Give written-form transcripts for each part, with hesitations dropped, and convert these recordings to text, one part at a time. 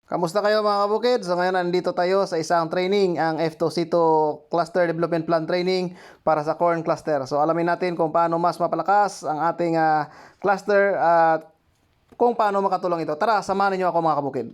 Kamusta kayo mga kabukid? So ngayon nandito tayo sa isang training, ang F2C2 Cluster Development Plan Training para sa corn cluster. So alamin natin kung paano mas mapalakas ang ating cluster at kung paano makatulong ito. Tara, samahan niyo ako mga kabukid.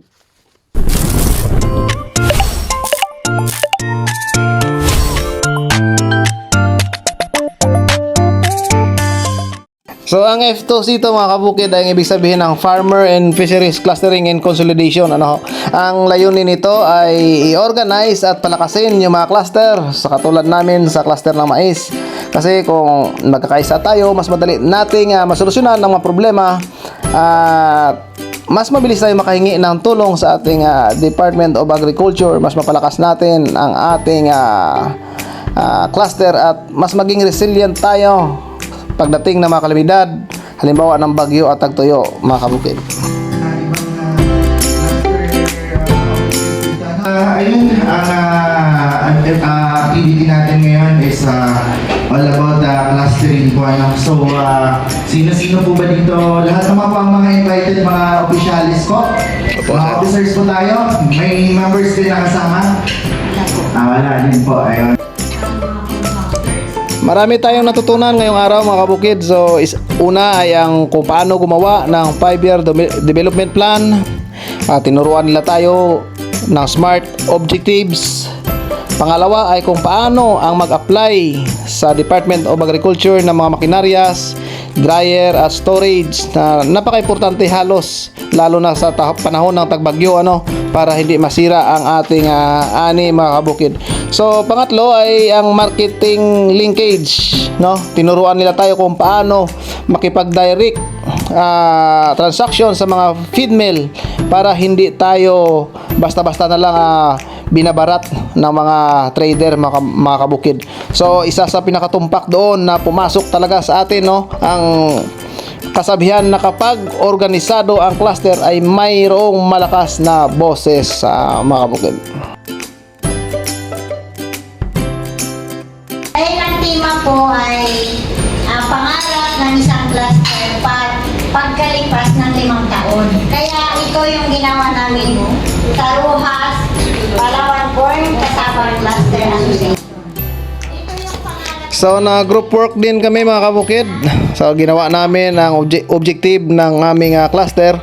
So ang F2C ito mga kabukid ay ibig sabihin ng Farmer and Fisheries Clustering and Consolidation. Ang layunin nito ay i-organize at palakasin yung mga cluster sa katulad namin sa cluster ng mais. Kasi kung magkakaisa tayo, mas madali nating masolusyonan ang mga problema at mas mabilis tayo makahingi ng tulong sa ating Department of Agriculture. Mas mapalakas natin ang ating cluster at mas maging resilient tayo pagdating ng mga kalamidad, halimbawa ng bagyo at tagtuyo mga kabukid. Ayun, ang activity natin ngayon is all about clustering po. So, sino-sino po ba dito? Lahat naman po ang mga invited mga officialis ko. Mga officers po tayo. May members din na kasama? Wala din po. Ayun. Marami tayong natutunan ngayong araw mga kabukid. So una ay ang kung paano gumawa ng 5-year development plan. Tinuruan nila tayo ng SMART objectives. Pangalawa ay kung paano ang mag-apply sa Department of Agriculture ng mga makinaryas, dryer at storage na napaka-importante halos lalo na sa panahon ng tagbagyo para hindi masira ang ating ani mga kabukid. So pangatlo ay ang marketing linkage, Tinuruan nila tayo kung paano makipag-direct transaction sa mga feed mill para hindi tayo basta-basta na lang binabarat ng mga trader mga kabukid. So isa sa pinakatumpak doon na pumasok talaga sa atin ang kasabihan na kapag organisado ang cluster ay mayroong malakas na boses sa mga kabukid. Dahil ang tema po ay pangarap ng isang cluster pagkalipas ng 5 taon. Kaya ito yung ginawa namin sa Rojas, Palawan Corn, Kasabang Cluster Association. So na group work din kami mga kabukid. So ginawa namin ang objective ng aming cluster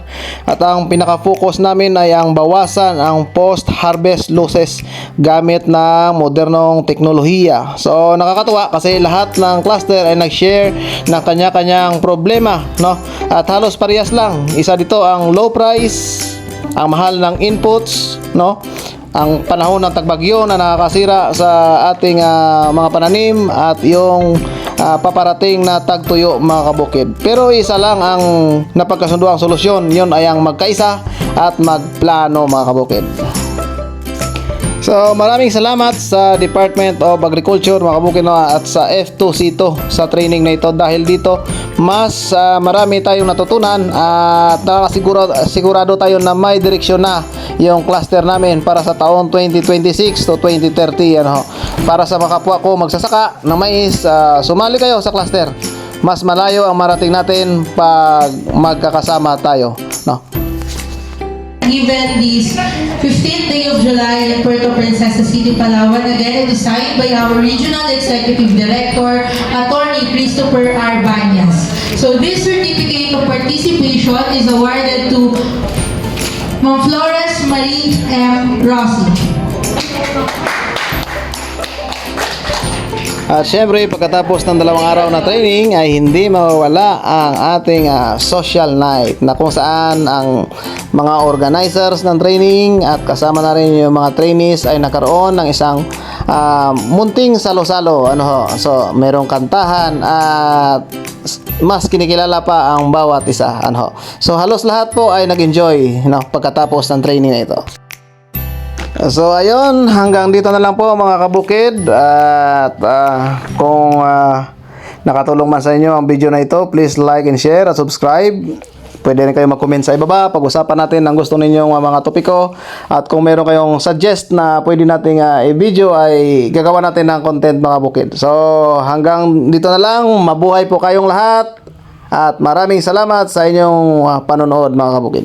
at ang pinaka-focus namin ay ang bawasan ang post-harvest losses gamit ng modernong teknolohiya. So nakakatuwa kasi lahat ng cluster ay nag-share ng kanya-kanyang problema, At halos parehas lang. Isa dito ang low price, ang mahal ng inputs, ang panahon ng tagbagyo na nakakasira sa ating mga pananim at yung paparating na tagtuyo mga kabukid. Pero isa lang ang napagkasunduang solusyon, yun ay ang magkaisa at magplano mga kabukid. So maraming salamat sa Department of Agriculture mga kabukid at sa F2C2 sa training na ito dahil dito mas marami tayong natutunan at nakakasigurado tayo na may direksyon na yung cluster namin para sa taon 2026 to 2030 para sa mga kapwa ko magsasaka ng mais, sumali kayo sa cluster. Mas malayo ang marating natin pag magkakasama tayo, Given this 15th day of July in Puerto Princesa City, Palawan, again it is signed by our Regional Executive Director, Attorney Christopher R. Banyas. So this certificate of participation is awarded to Ma'am Flores Marie M. Rossi. At syempre pagkatapos ng 2 araw na training ay hindi mawawala ang ating social night na kung saan ang mga organizers ng training at kasama na rin yung mga trainees ay nakaroon ng isang munting salo-salo. So merong kantahan at mas kinikilala pa ang bawat isa. So halos lahat po ay nag-enjoy pagkatapos ng training na ito. So ayun, hanggang dito na lang po mga kabukid at kung nakatulong man sa inyo ang video na ito, please like and share at subscribe. Pwede rin kayo mag-comment sa ibaba. Pag-usapan natin ang gusto ninyong mga topiko at kung meron kayong suggest na pwede nating i-video ay gagawa natin ng content mga bukid. So hanggang dito na lang, mabuhay po kayong lahat at maraming salamat sa inyong panonood mga kabukid.